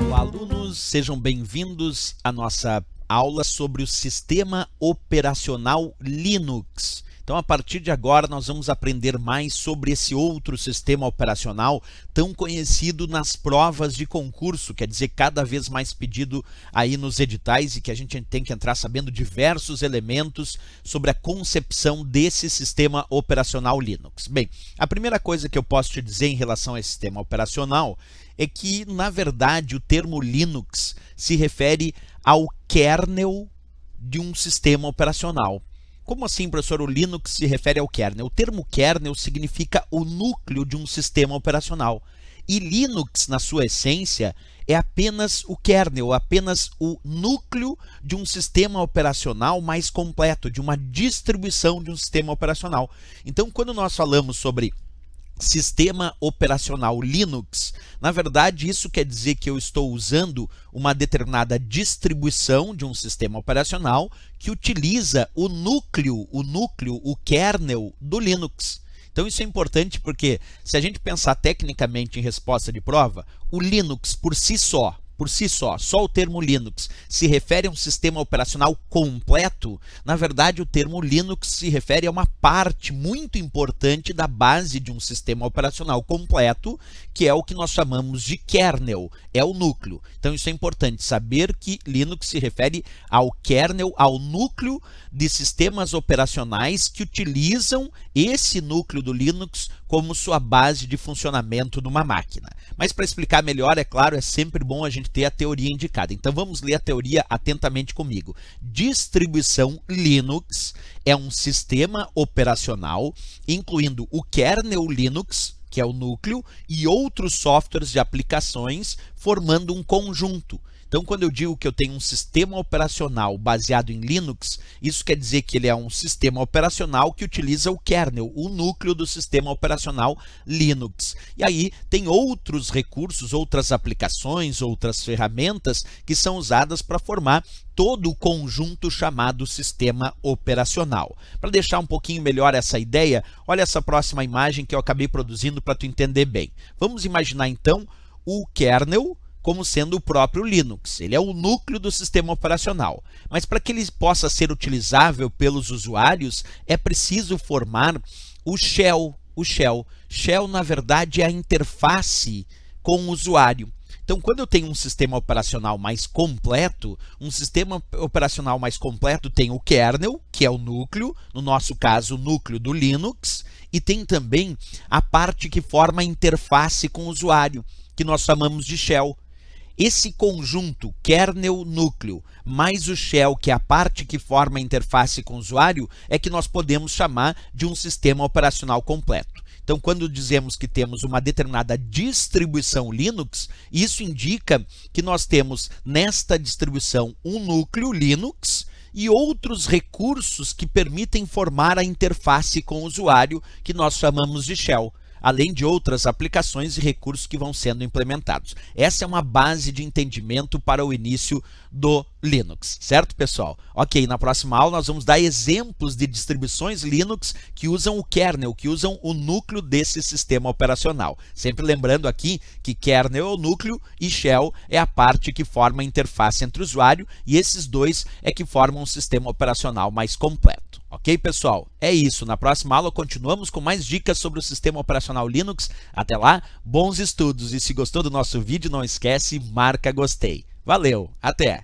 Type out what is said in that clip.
Olá, alunos, sejam bem-vindos à nossa aula sobre o sistema operacional Linux. Então, a partir de agora, nós vamos aprender mais sobre esse outro sistema operacional tão conhecido nas provas de concurso, quer dizer, cada vez mais pedido aí nos editais e que a gente tem que entrar sabendo diversos elementos sobre a concepção desse sistema operacional Linux. Bem, a primeira coisa que eu posso te dizer em relação a esse sistema operacional é que, na verdade, o termo Linux se refere ao kernel de um sistema operacional. Como assim, professor, o Linux se refere ao kernel? O termo kernel significa o núcleo de um sistema operacional. E Linux, na sua essência, é apenas o kernel, apenas o núcleo de um sistema operacional mais completo, de uma distribuição de um sistema operacional. Então, quando nós falamos sobre sistema operacional Linux, na verdade isso quer dizer que eu estou usando uma determinada distribuição de um sistema operacional que utiliza o núcleo, o kernel do Linux. Então isso é importante porque se a gente pensar tecnicamente em resposta de prova, o Linux por si só o termo Linux se refere a um sistema operacional completo, na verdade o termo Linux se refere a uma parte muito importante da base de um sistema operacional completo, que é o que nós chamamos de kernel, é o núcleo. Então isso é importante, saber que Linux se refere ao kernel, ao núcleo de sistemas operacionais que utilizam esse núcleo do Linux como sua base de funcionamento numa máquina. Mas para explicar melhor, é claro, é sempre bom a gente ter a teoria indicada. Então vamos ler a teoria atentamente comigo. Distribuição Linux é um sistema operacional incluindo o kernel Linux, que é o núcleo, e outros softwares de aplicações formando um conjunto. Então, quando eu digo que eu tenho um sistema operacional baseado em Linux, isso quer dizer que ele é um sistema operacional que utiliza o kernel, o núcleo do sistema operacional Linux. E aí tem outros recursos, outras aplicações, outras ferramentas que são usadas para formar todo o conjunto chamado sistema operacional. Para deixar um pouquinho melhor essa ideia, olha essa próxima imagem que eu acabei produzindo para tu entender bem. Vamos imaginar então o kernel como sendo o próprio Linux. Ele é o núcleo do sistema operacional. Mas para que ele possa ser utilizável pelos usuários, é preciso formar o shell. Shell, na verdade, é a interface com o usuário. Então, quando eu tenho um sistema operacional mais completo, tem o kernel, que é o núcleo, no nosso caso, o núcleo do Linux, e tem também a parte que forma a interface com o usuário, que nós chamamos de shell. Esse conjunto kernel-núcleo mais o shell, que é a parte que forma a interface com o usuário, é que nós podemos chamar de um sistema operacional completo. Então, quando dizemos que temos uma determinada distribuição Linux, isso indica que nós temos nesta distribuição um núcleo Linux e outros recursos que permitem formar a interface com o usuário, que nós chamamos de shell, além de outras aplicações e recursos que vão sendo implementados. Essa é uma base de entendimento para o início do Linux, certo, pessoal? Ok, na próxima aula nós vamos dar exemplos de distribuições Linux que usam o kernel, que usam o núcleo desse sistema operacional. Sempre lembrando aqui que kernel é o núcleo e shell é a parte que forma a interface entre o usuário, e esses dois é que formam um sistema operacional mais completo. Ok, pessoal? É isso. Na próxima aula continuamos com mais dicas sobre o sistema operacional Linux. Até lá, bons estudos! E se gostou do nosso vídeo, não esquece, marca gostei. Valeu, até!